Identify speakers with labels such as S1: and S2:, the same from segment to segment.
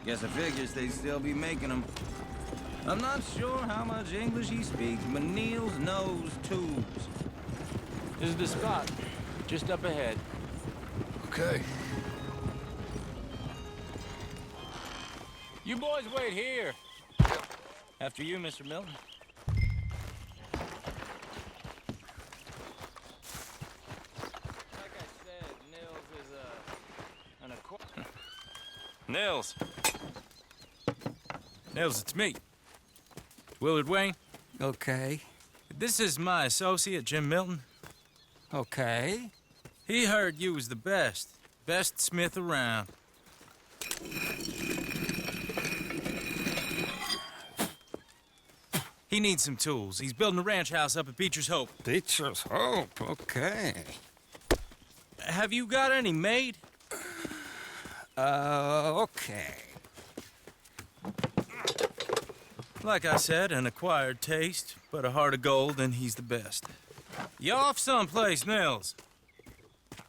S1: Guess I figures they'd still be making them. I'm not sure how much English he speaks, but Niels knows tubes.
S2: This is the spot, just up ahead.
S3: Okay.
S2: You boys wait here.
S1: After you, Mr. Milton.
S2: Like I said, Nils is an acquaintance.
S4: Nils. Nils, it's me. Willard Wayne.
S5: Okay.
S4: This is my associate, Jim Milton.
S5: Okay.
S4: He heard you was the best smith around. He needs some tools. He's building a ranch house up at Beecher's Hope.
S5: Beecher's Hope, okay.
S4: Have you got any made?
S5: Okay.
S4: Like I said, an acquired taste, but a heart of gold, and he's the best. You off someplace, Nils?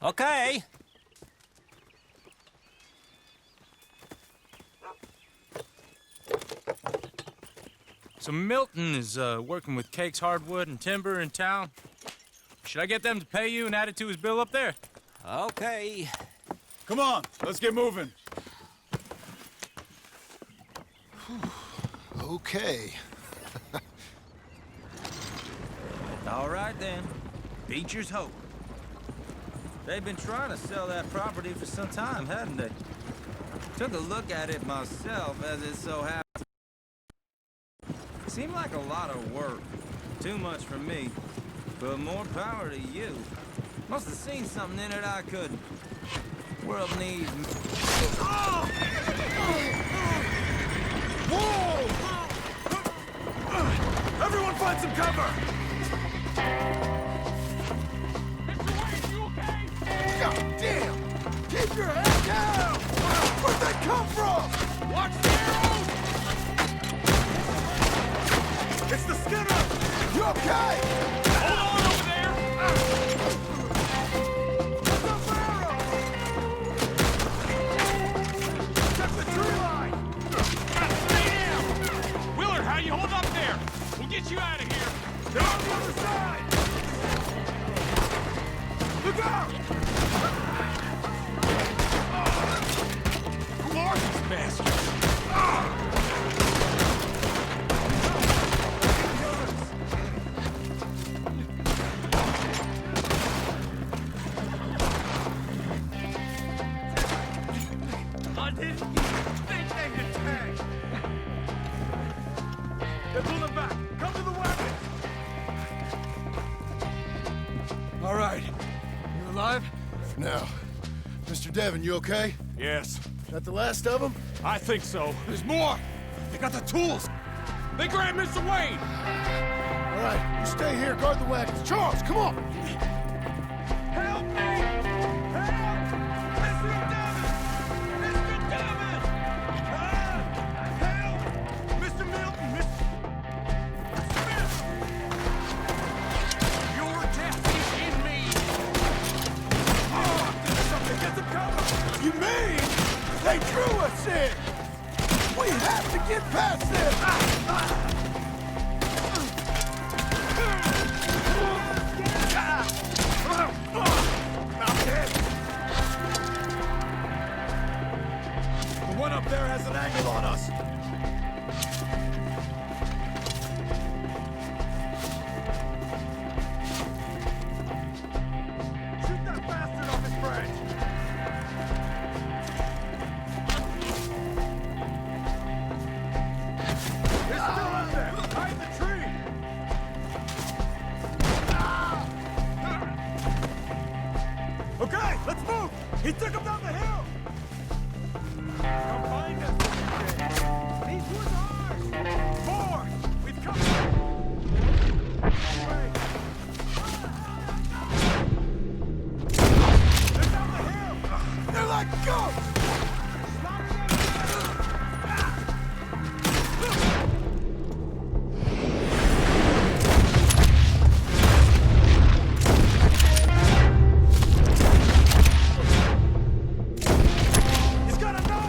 S5: Okay.
S4: So Milton is working with Cakes Hardwood and Timber in town. Should I get them to pay you and add it to his bill up there?
S5: Okay.
S3: Come on, let's get moving. Okay.
S1: All right, then. Beecher's Hope. They've been trying to sell that property for some time, hadn't they? Took a look at it myself, as it so happened. Seemed like a lot of work. Too much for me. But more power to you. Must have seen something in it I couldn't. World needs...
S3: Whoa! Everyone find some cover! God damn! Keep your head down! Where'd they come from? Watch the arrows! It's the Skinner! You okay? Hold on over there! The arrows! Check the tree line! Stay down! Willard, how you hold up there? We'll get you out of here! They're on the other side! Look out! Who are these bastards? I didn't think they'd attack! They're pulling back! Come to the wagon! All right. You alive?
S6: Now, Mr. Devon, you okay?
S3: Yes.
S6: Is that the last of them?
S3: I think so. There's more! They got the tools! They grabbed Mr. Wayne!
S6: All right, you stay here, guard the wagons. Charles, come on!
S3: Help me! Help! Mr. Devon! Mr. Devon! Help! Mr. Milton! Smith! Your death is in me! Oh, there's something! Get the cover!
S6: You mean they drew us in? We have to get past them!
S3: Not dead! The one up there has an angle on us! Shoot that bastard off his branch! He's still up there! Behind the tree! Okay, let's move! He took him down the hill! Come find us! These woods are ours! More! We've come! Wait! They're down the hill!
S6: They're like ghosts!
S3: He's got a knife!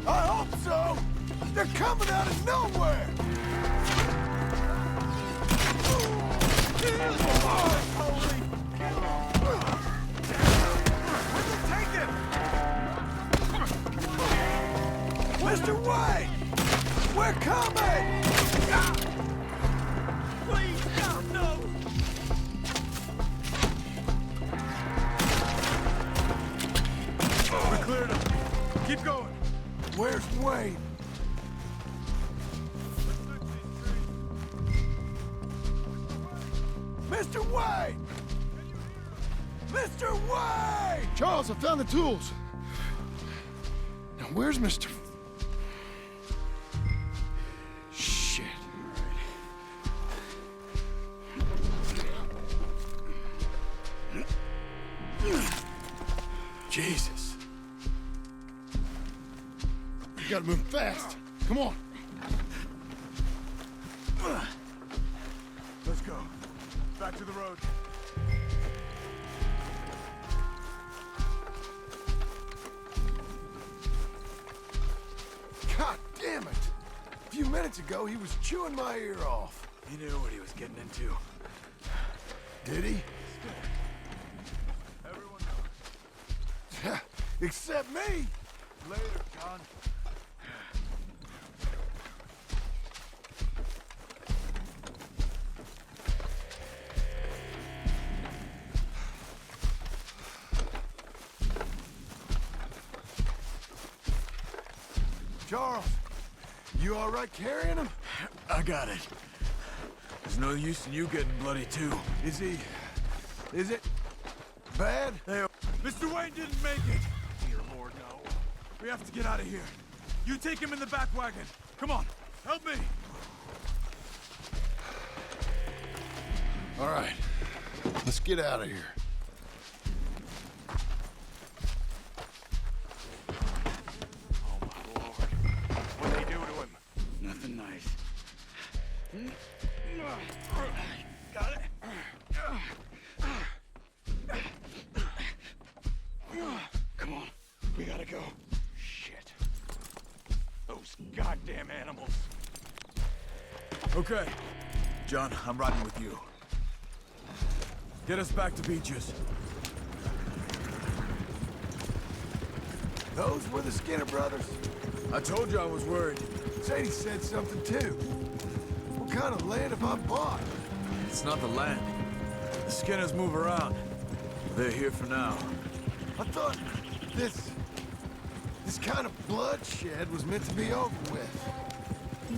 S6: I hope so! They're coming out of nowhere! Mr. White! We're coming! Please, no!
S3: We cleared him. Keep going.
S6: Where's Wayne? Mr. Wayne! Mr. Wayne!
S7: Charles, I found the tools. Now, where's Mr. Shit. Jesus. You gotta move fast. Come on.
S3: Let's go. Back to the road.
S6: God damn it! A few minutes ago, he was chewing my ear off.
S3: He knew what he was getting into.
S6: Did he?
S3: Everyone knows.
S6: Except me!
S3: Later, John.
S6: Charles, you all right carrying him?
S3: I got it. There's no use in you getting bloody too.
S6: Is it bad?
S3: Hey, Mr. Wayne didn't make it. Dear Lord, no. We have to get out of here. You take him in the back wagon. Come on, help me.
S7: All right. Let's get out of here.
S3: Oh, my Lord. What'd they do to him?
S7: Nothing nice.
S3: Got it?
S7: Come on. We gotta go.
S3: Shit. Those goddamn animals. Okay. John, I'm riding with you. Get us back to Beaches.
S6: Those were the Skinner brothers.
S3: I told you I was worried.
S6: Sadie said something too. What kind of land have I bought?
S3: It's not the land. The Skinners move around. They're here for now.
S6: I thought this kind of bloodshed was meant to be over with.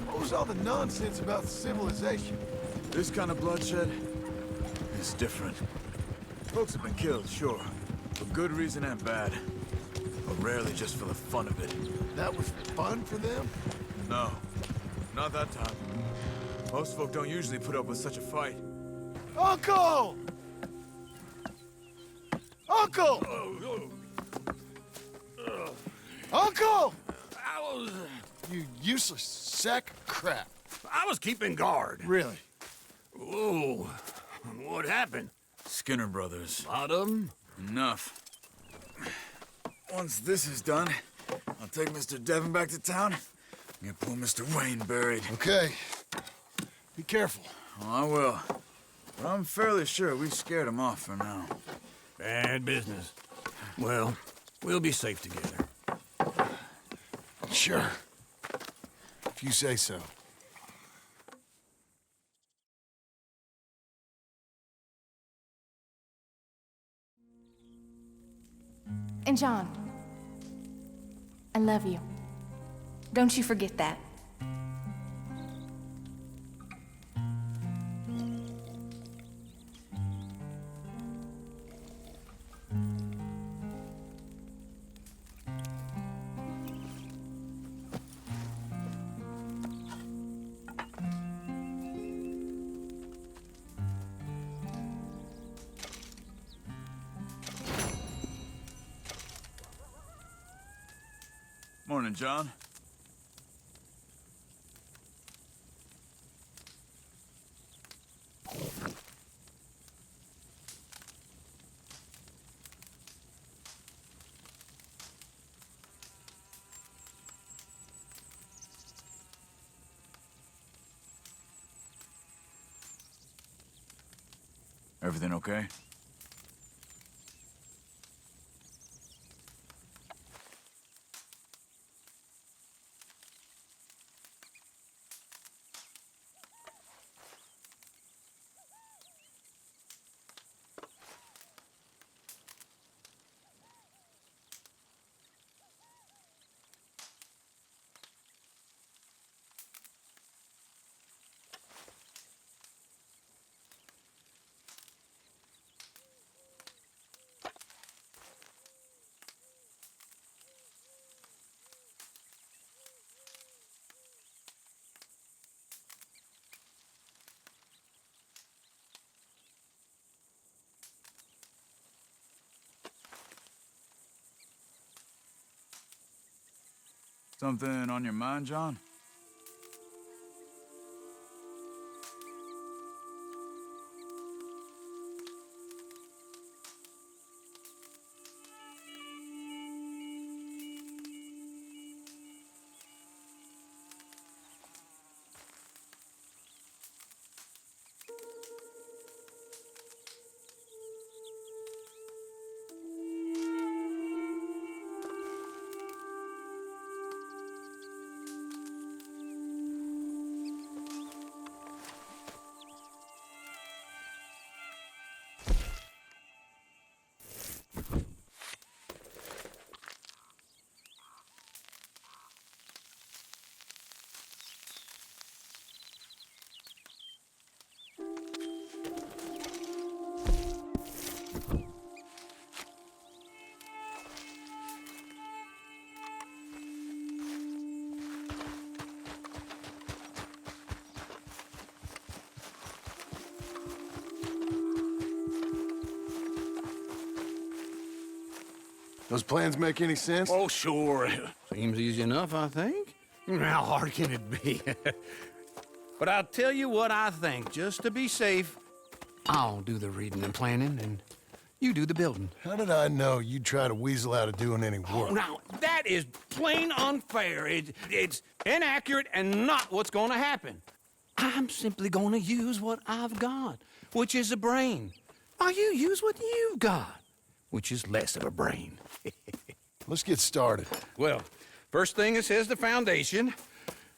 S6: What was all the nonsense about civilization?
S3: This kind of bloodshed is different. Folks have been killed, sure. For good reason and bad. But rarely just for the fun of it.
S6: That was fun for them?
S3: No. Not that time. Most folk don't usually put up with such a fight.
S6: Uncle! Uncle! Uncle! You useless sack of crap.
S8: I was keeping guard.
S6: Really?
S8: Whoa. What happened?
S3: Skinner brothers.
S8: A lot of them?
S3: Enough. Once this is done, I'll take Mr. Devon back to town and get poor Mr. Wayne buried.
S7: Okay. Be careful.
S3: Oh, I will. But I'm fairly sure we scared him off for now.
S8: Bad business. Well, we'll be safe together.
S7: Sure. If you say so.
S9: And John, I love you. Don't you forget that.
S3: Morning, John. Everything okay? Something on your mind, John?
S6: Those plans make any sense?
S8: Oh, sure. Seems easy enough, I think. How hard can it be? But I'll tell you what I think. Just to be safe, I'll do the reading and planning, and you do the building.
S6: How did I know you'd try to weasel out of doing any
S8: Oh,
S6: work?
S8: now, that is plain unfair. It's inaccurate and not what's going to happen. I'm simply going to use what I've got, which is a brain. While you use what you've got, which is less of a brain.
S6: Let's get started.
S8: Well, first thing it says the foundation,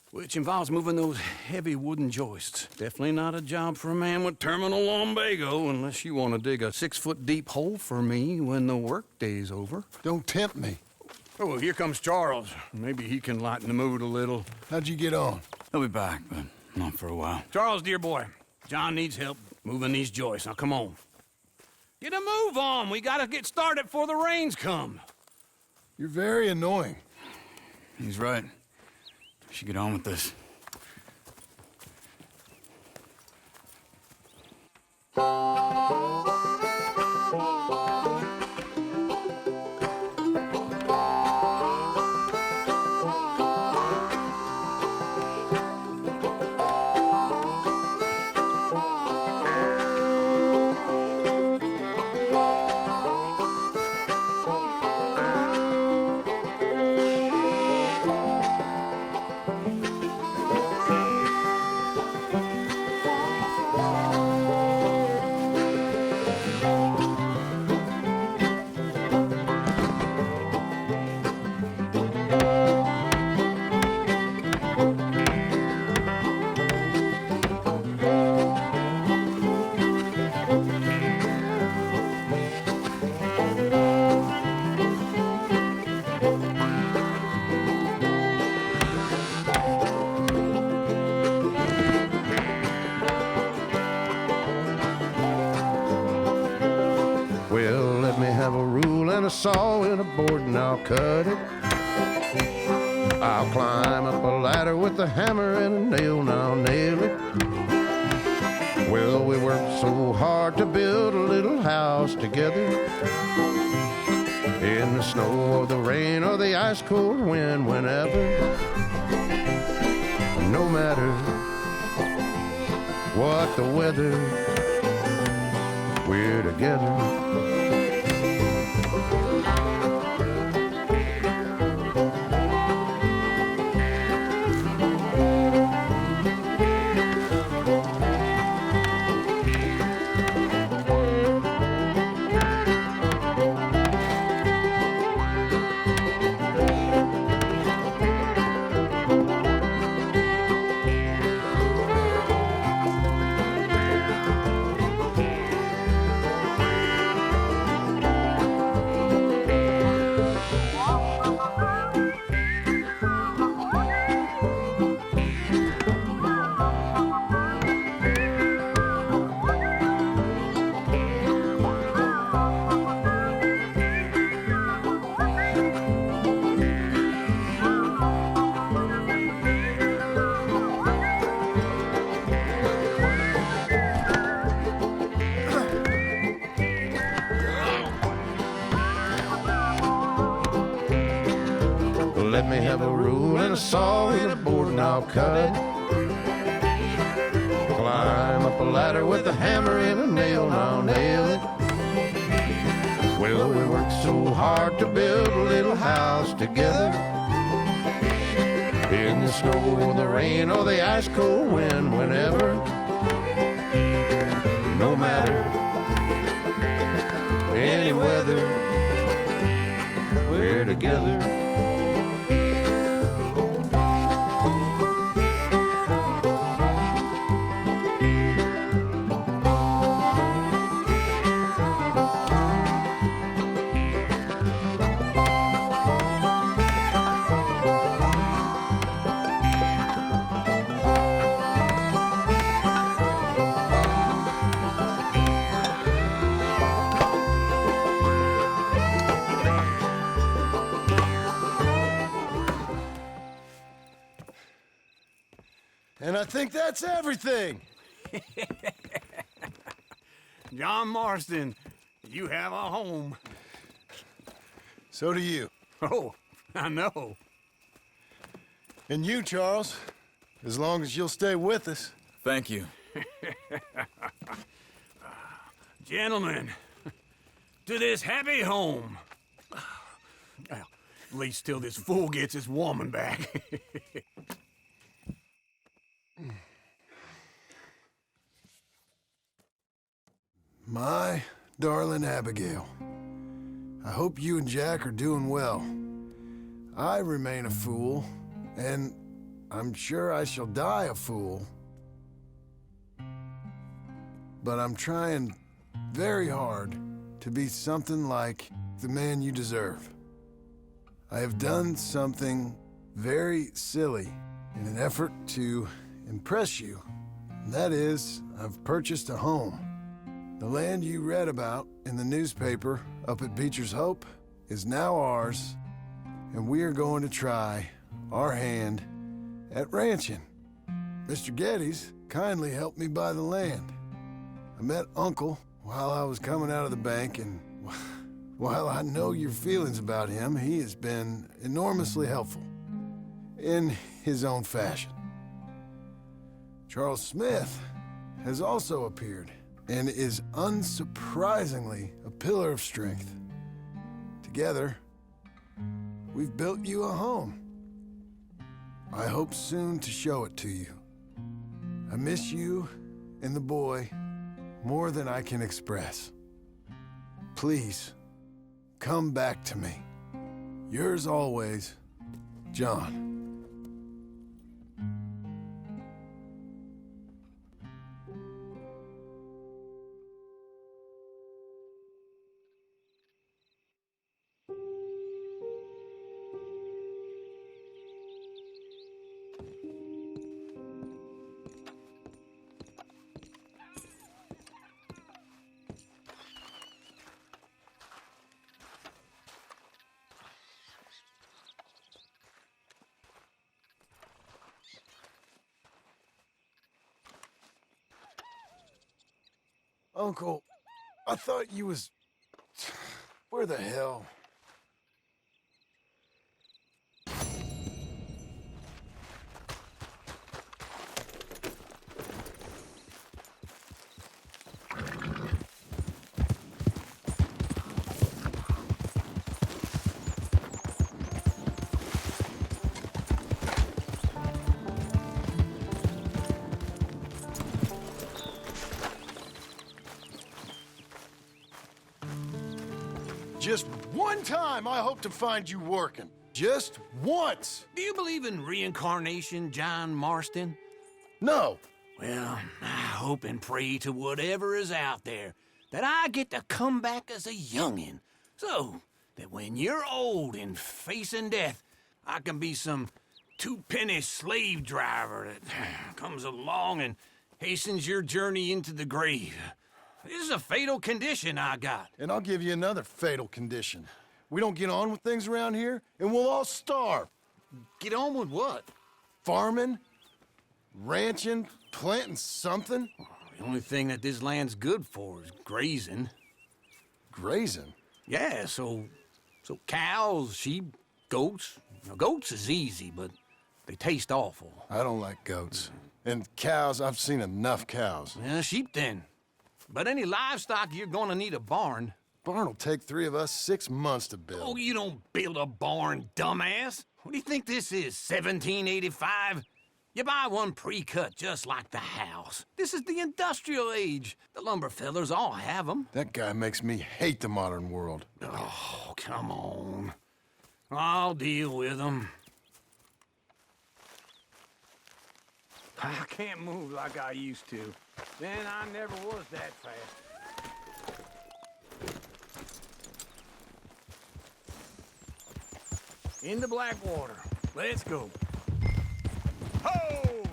S8: which involves moving those heavy wooden joists. Definitely not a job for a man with terminal lumbago unless you want to dig a 6-foot deep hole for me when the workday's over.
S6: Don't tempt me.
S8: Oh, here comes Charles. Maybe he can lighten the mood a little.
S6: How'd you get on?
S3: He'll be back, but not for a while.
S8: Charles, dear boy, John needs help moving these joists. Now, come on. Get a move on. We gotta get started before the rains come.
S6: You're very annoying.
S3: He's right. We should get on with this.
S10: Well, let me have a rule and a saw and a board and I'll cut it. I'll climb up a ladder with a hammer and a nail and I'll nail it. Well, we worked so hard to build a little house together. In the snow or the rain or the ice cold wind, whenever. No matter what the weather, we're together. rule and a saw and a board and I'll cut it. Climb up a ladder with a hammer and a nail and I'll nail it. Well, we worked so hard to build a little house together. In the snow, in the rain, or the ice cold wind, whenever. No matter any weather, we're together.
S6: And I think that's everything.
S8: John Marston, you have a home.
S6: So do you.
S8: Oh, I know.
S6: And you, Charles, as long as you'll stay with us.
S3: Thank you.
S8: Gentlemen, to this happy home. Well, at least till this fool gets his woman back.
S6: My darling Abigail, I hope you and Jack are doing well. I remain a fool, and I'm sure I shall die a fool. But I'm trying very hard to be something like the man you deserve. I have done something very silly in an effort to impress you. And that is, I've purchased a home. The land you read about in the newspaper up at Beecher's Hope is now ours, and we are going to try our hand at ranching. Mr. Geddes kindly helped me buy the land. I met Uncle while I was coming out of the bank, and while I know your feelings about him, he has been enormously helpful in his own fashion. Charles Smith has also appeared and is unsurprisingly a pillar of strength. Together, we've built you a home. I hope soon to show it to you. I miss you and the boy more than I can express. Please, come back to me. Yours always, John. Uncle, I thought you was... Where the hell? Just one time I hope to find you working. Just once.
S8: Do you believe in reincarnation, John Marston?
S6: No.
S8: Well, I hope and pray to whatever is out there that I get to come back as a youngin', so that when you're old and facing death, I can be some two-penny slave driver that comes along and hastens your journey into the grave. This is a fatal condition I got.
S6: And I'll give you another fatal condition. We don't get on with things around here, and we'll all starve.
S8: Get on with what?
S6: Farming, ranching, planting something.
S8: The only thing that this land's good for is grazing.
S6: Grazing?
S8: Yeah, so cows, sheep, goats. Now, goats is easy, but they taste awful.
S6: I don't like goats. And cows, I've seen enough cows.
S8: Yeah, sheep then. But any livestock, you're gonna need a barn.
S6: Barn will take 3 of us 6 months to build.
S8: Oh, you don't build a barn, dumbass. What do you think this is, 1785? You buy one pre-cut just like the house. This is the industrial age. The lumber fellers all have them.
S6: That guy makes me hate the modern world.
S8: Oh, come on. I'll deal with them. I can't move like I used to. Then I never was that fast. Into Blackwater. Let's go. Ho!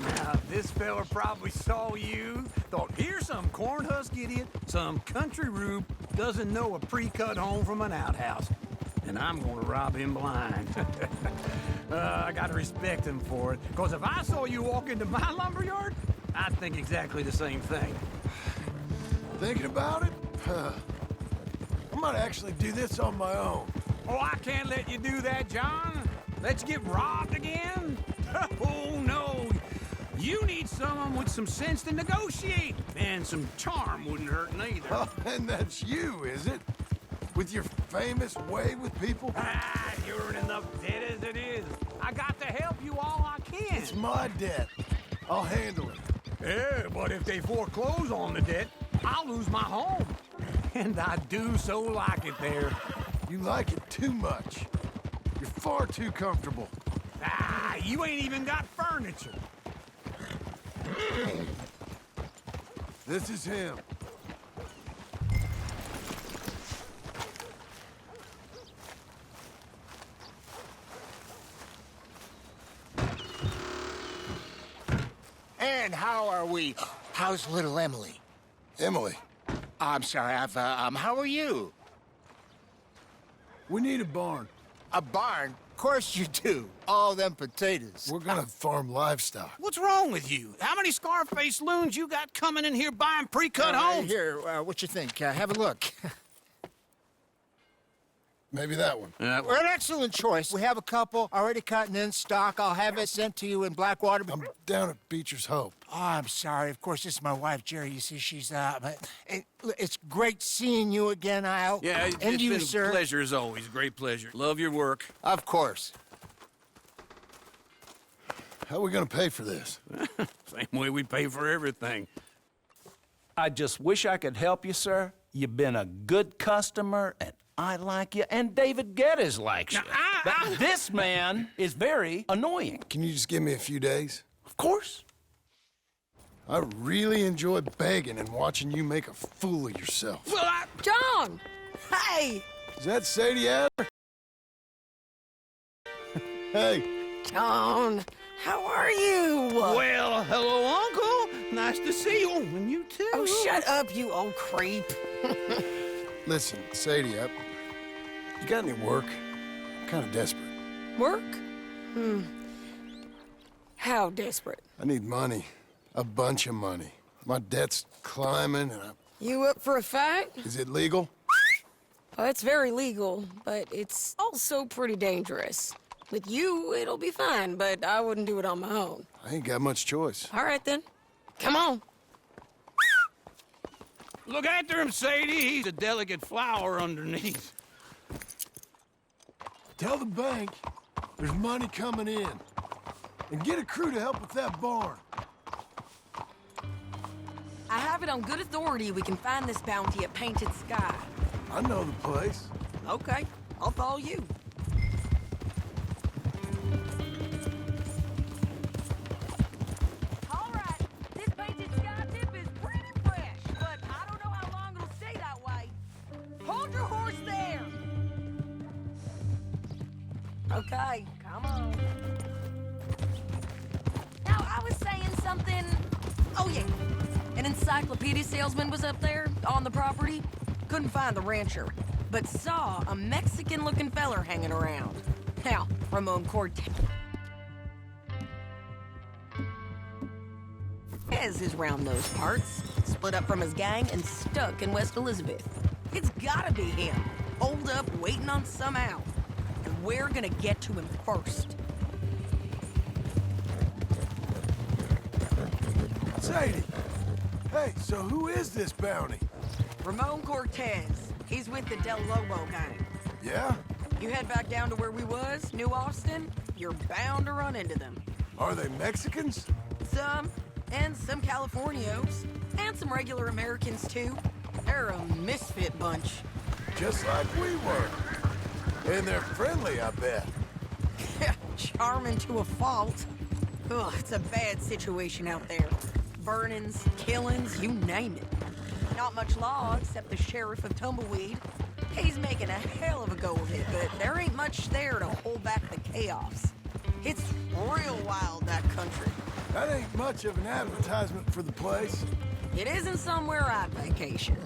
S8: Now, this fella probably saw you, thought, here's some cornhusk idiot, some country rube, doesn't know a pre-cut home from an outhouse. And I'm gonna rob him blind. I gotta respect him for it, because if I saw you walk into my lumberyard, I'd think exactly the same thing.
S6: Thinking about it? I might actually do this on my own.
S8: Oh, I can't let you do that, John. Let you get robbed again? Oh, no. You need someone with some sense to negotiate. And some charm wouldn't hurt neither.
S6: Oh, and that's you, is it? With your famous way with people?
S8: Ah, you're in enough debt as it is. I got to help you all I can.
S6: It's my debt. I'll handle it.
S8: Yeah, but if they foreclose on the debt, I'll lose my home. And I do so like it there.
S6: You like it too much. You're far too comfortable.
S8: Ah, you ain't even got furniture.
S6: This is him.
S11: And how are we? How's little Emily?
S6: Emily,
S11: I'm sorry, how are you?
S6: we need a barn.
S11: A barn? Of course you do. All them potatoes.
S6: We're gonna farm livestock.
S8: What's wrong with you? How many Scarface loons you got coming in here buying pre-cut homes?
S11: Here, what you think? Have a look.
S6: Maybe that one.
S11: We're an excellent choice. We have a couple already cut and in stock. I'll have it sent to you in Blackwater.
S6: I'm down at Beecher's Hope.
S11: Oh, I'm sorry. Of course, this is my wife, Jerry. You see, she's it's great seeing you again, Al.
S8: Yeah,
S11: and
S8: it's
S11: you,
S8: been
S11: sir.
S8: a pleasure as always. Great pleasure. Love your work.
S11: Of course.
S6: How are we gonna pay for this?
S8: Same way we pay for everything.
S12: I just wish I could help you, sir. You've been a good customer, and I like you, and David Geddes likes you. But this man is very annoying.
S6: Can you just give me a few days?
S12: Of course.
S6: I really enjoy begging and watching you make a fool of yourself.
S8: Well,
S13: John! Hey!
S6: Is that Sadie Adler? Hey.
S13: John, how are you?
S8: Well, hello, Uncle. Nice to see you. And you too.
S13: Oh, shut up, you old creep.
S6: Listen, Sadie, you got any work? I'm kind of desperate.
S13: Work? How desperate?
S6: I need money. A bunch of money. My debt's climbing and
S13: You up for a fight?
S6: Is it legal?
S13: Well, it's very legal, but it's also pretty dangerous. With you, it'll be fine, but I wouldn't do it on my own.
S6: I ain't got much choice.
S13: All right, then. Come on.
S8: Look after him, Sadie. He's a delicate flower underneath.
S6: Tell the bank there's money coming in. And get a crew to help with that barn.
S13: I have it on good authority we can find this bounty at Painted Sky.
S6: I know the place.
S13: Okay, I'll follow you. All right, this Painted Sky tip is pretty fresh, but I don't know how long it'll stay that way. Hold your horse there. Okay, come on. Now, I was saying something... Oh, yeah. An encyclopedia salesman was up there on the property. Couldn't find the rancher, but saw a Mexican-looking feller hanging around. Now, Ramon Cortez is round those parts. Split up from his gang and stuck in West Elizabeth. It's gotta be him. Holed up, waiting on some out. And we're gonna get to him first.
S6: Sadie! Hey, so who is this bounty?
S13: Ramon Cortez. He's with the Del Lobo gang.
S6: Yeah?
S13: You head back down to where we was, New Austin, you're bound to run into them.
S6: Are they Mexicans?
S13: Some, and some Californios, and some regular Americans too. They're a misfit bunch.
S6: Just like we were. And they're friendly, I bet.
S13: Charming to a fault. Ugh, it's a bad situation out there. Burnings, killings, you name it. Not much law except the sheriff of Tumbleweed. He's making a hell of a go of it, but there ain't much there to hold back the chaos. It's real wild, that country.
S6: That ain't much of an advertisement for the place.
S13: It isn't somewhere I'd vacation,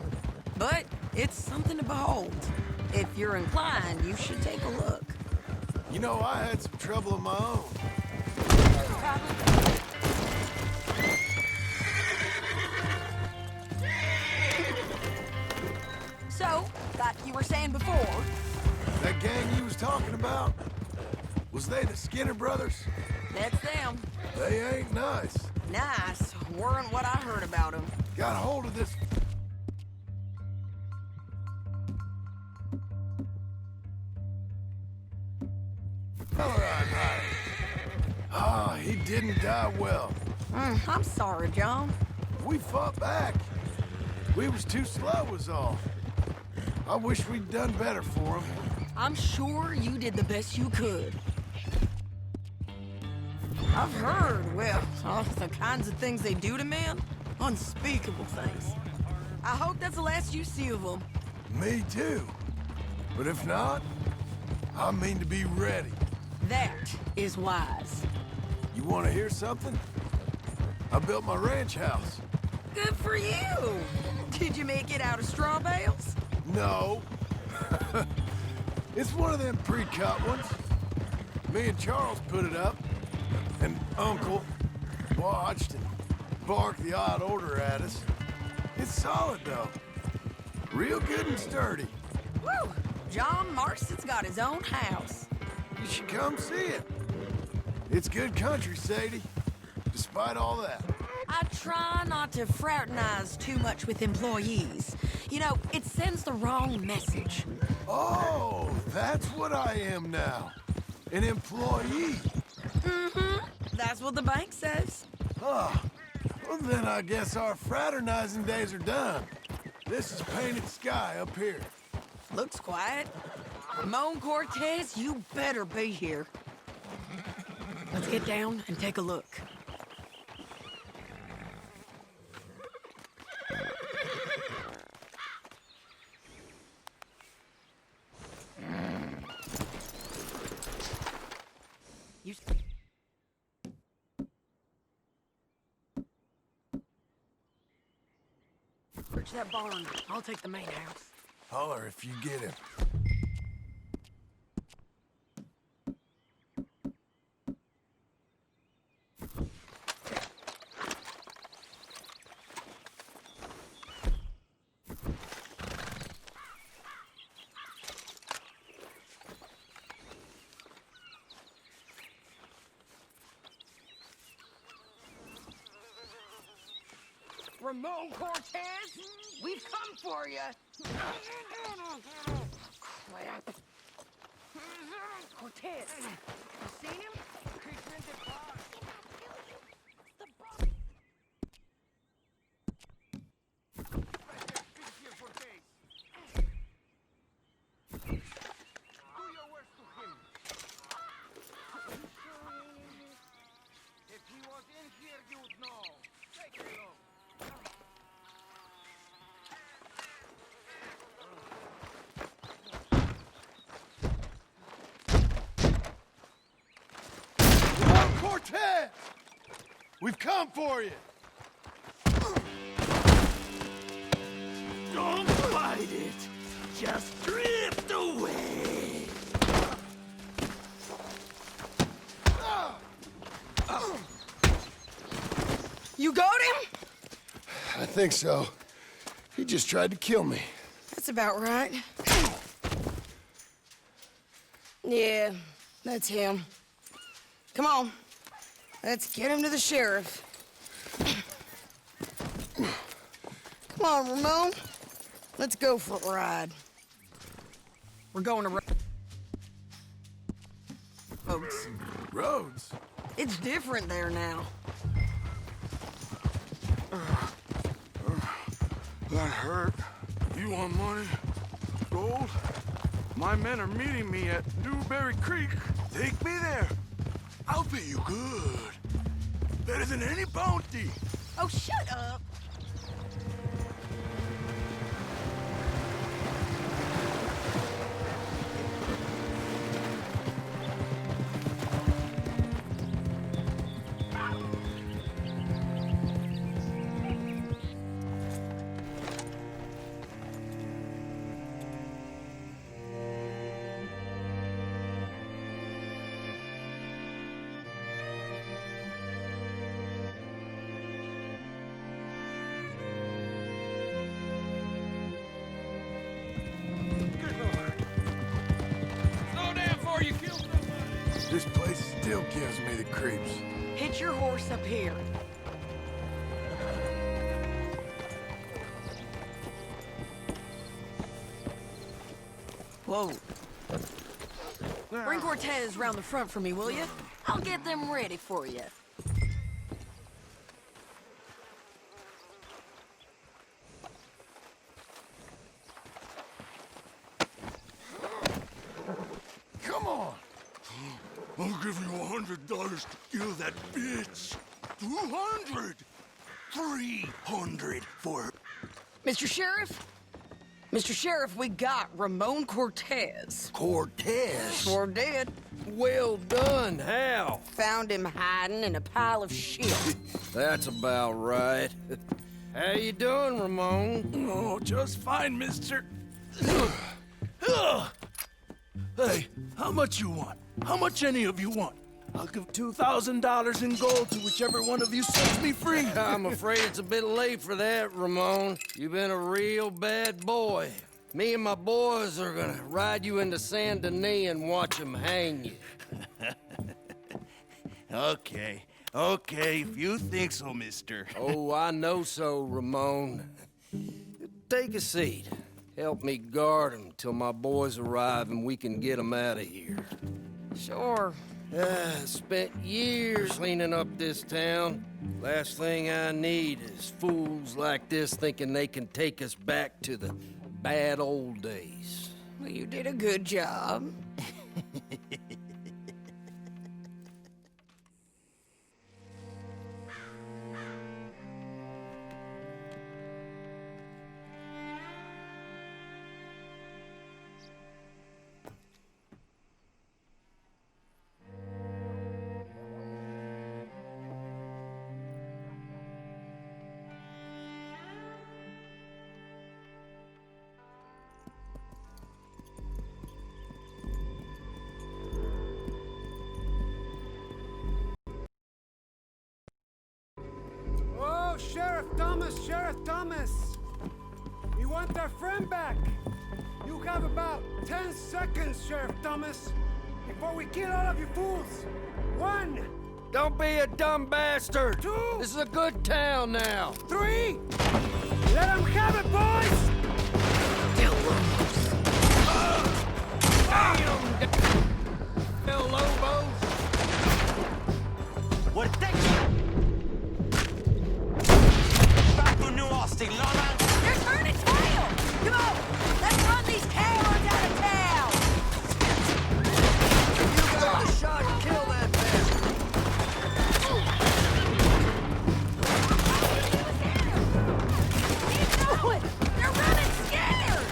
S13: but it's something to behold. If you're inclined, you should take a look.
S6: You know, I had some trouble of my own.
S13: So, like you were saying before...
S6: That gang you was talking about, was they the Skinner brothers?
S13: That's them.
S6: They ain't nice.
S13: Nice. Weren't what I heard about them.
S6: Got hold of this... All right. Ah, he didn't die well.
S13: I'm sorry, John.
S6: We fought back. We was too slow was all. I wish we'd done better for him.
S13: I'm sure you did the best you could. I've heard, well, the kinds of things they do to men. Unspeakable things. I hope that's the last you see of them.
S6: Me too. But if not, I mean to be ready.
S13: That is wise.
S6: You want to hear something? I built my ranch house.
S13: Good for you. Did you make it out of straw bales?
S6: No. It's one of them pre-cut ones. Me and Charles put it up, and Uncle watched and barked the odd order at us. It's solid, though. Real good and sturdy.
S13: Woo! John Marston's got his own house.
S6: You should come see it. It's good country, Sadie, despite all that.
S13: I try not to fraternize too much with employees. You know, it sends the wrong message.
S6: Oh, that's what I am now. An employee.
S13: Mm-hmm. That's what the bank says.
S6: Oh, well then I guess our fraternizing days are done. This is painted sky up here.
S13: Looks quiet. Ramon Cortez, you better be here. Let's get down and take a look. You... Search that barn. I'll take the main house.
S6: Holler if you get him.
S13: Ramon Cortez, we've come for you. Crap. Cortez, you seen him? Creeps into bar. The boss.
S3: Do your worst to him. If he was in here, you'd know. Take it off.
S6: Cortez! We've come for you!
S3: Don't fight it! Just drift away!
S13: You got him?
S6: I think so. He just tried to kill me.
S13: That's about right. Yeah, that's him. Come on. Let's get him to the sheriff. Come on, Ramon. Let's go for a ride. We're going to Rhodes.
S6: Rhodes?
S13: It's different there now.
S7: That hurt. You want money? Gold? My men are meeting me at Newberry Creek. Take me there. I'll pay you good. Better than any bounty.
S13: Oh, shut up.
S6: This place still gives me the creeps.
S13: Hit your horse up here. Whoa. Bring Cortez round the front for me, will you? I'll get them ready for you.
S6: Come on!
S7: I'll give you $100 to kill that bitch. 200. 300 for her.
S13: Mr. Sheriff? Mr. Sheriff, we got Ramon Cortez.
S12: Cortez?
S13: Sure did.
S12: Well done. How?
S13: Found him hiding in a pile of shit.
S12: That's about right. How you doing, Ramon?
S7: Oh, just fine, mister. Hey, how much you want? How much any of you want? I'll give $2,000 in gold to whichever one of you sets me free.
S12: I'm afraid it's a bit late for that, Ramon. You've been a real bad boy. Me and my boys are gonna ride you into Saint Denis and watch them hang you.
S7: Okay, if you think so, mister.
S12: Oh, I know so, Ramon. Take a seat. Help me guard them till my boys arrive and we can get them out of here.
S13: Sure.
S12: Spent years cleaning up this town. Last thing I need is fools like this thinking they can take us back to the bad old days.
S13: Well, you did a good job.
S3: Oh, Sheriff Thomas! We want our friend back! You have about 10 seconds, Sheriff Thomas, before we kill all of you fools! 1!
S12: Don't be a dumb bastard!
S3: 2!
S12: This is a good town now!
S3: 3! Let them have it, boys!
S12: Hell, Lobos!
S1: What takes back to New Austin, Lana?
S13: They're turning tail! Come on! Let's run these cowards out of town!
S12: You got the shot to kill that bastard!
S13: Keep going! They're running scared!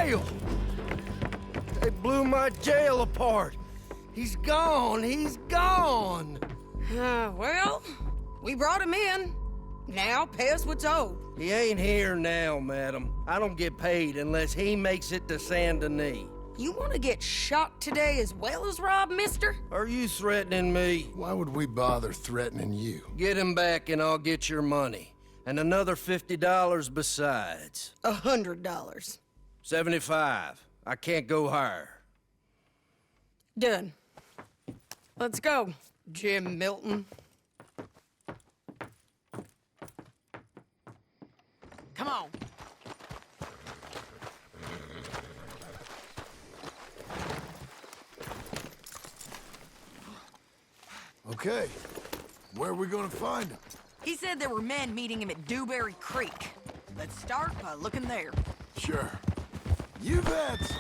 S14: jail. They blew my jail apart. He's gone. He's gone.
S13: Well, we brought him in. Now pay us what's owed.
S14: He ain't here now, madam. I don't get paid unless he makes it to Saint Denis.
S13: You want to get shot today as well as Rob, mister?
S14: Are you threatening me?
S6: Why would we bother threatening you?
S14: Get him back and I'll get your money. And another $50 besides.
S13: $100.
S14: 75. I can't go higher.
S13: Done. Let's go, Jim Milton. Come on.
S6: Okay. Where are we gonna find him?
S13: He said there were men meeting him at Dewberry Creek. Let's start by looking there.
S6: Sure. You've had some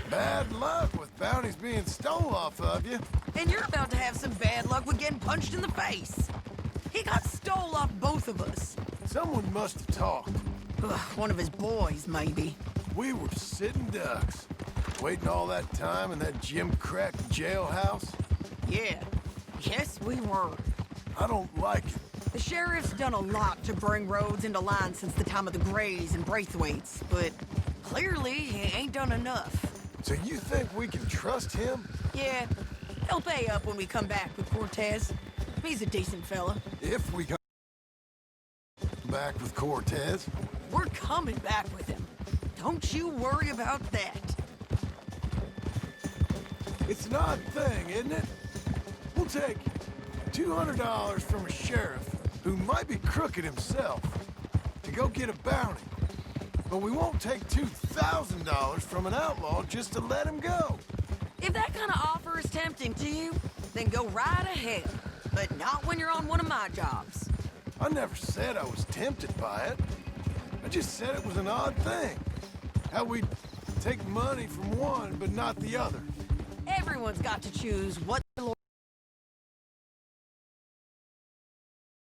S6: bad luck with bounties being stole off of you.
S13: And you're about to have some bad luck with getting punched in the face. He got stole off both of us.
S6: Someone must have talked.
S13: One of his boys, maybe.
S6: We were sitting ducks, waiting all that time in that Jim Crack jailhouse.
S13: Yeah. Yes, we were.
S6: I don't like it.
S13: The sheriff's done a lot to bring roads into line since the time of the Grays and Braithwaites, but clearly he ain't done enough.
S6: So you think we can trust him?
S13: Yeah, he'll pay up when we come back with Cortez. He's a decent fella.
S6: If we come back with Cortez?
S13: We're coming back with him. Don't you worry about that.
S6: It's an odd thing, isn't it? We'll take $200 from a sheriff who might be crooked himself to go get a bounty. But we won't take $2,000 from an outlaw just to let him go.
S13: If that kind of offer is tempting to you, then go right ahead. But not when you're on one of my jobs.
S6: I never said I was tempted by it. I just said it was an odd thing. How we take money from one but not the other.
S13: Everyone's got to choose what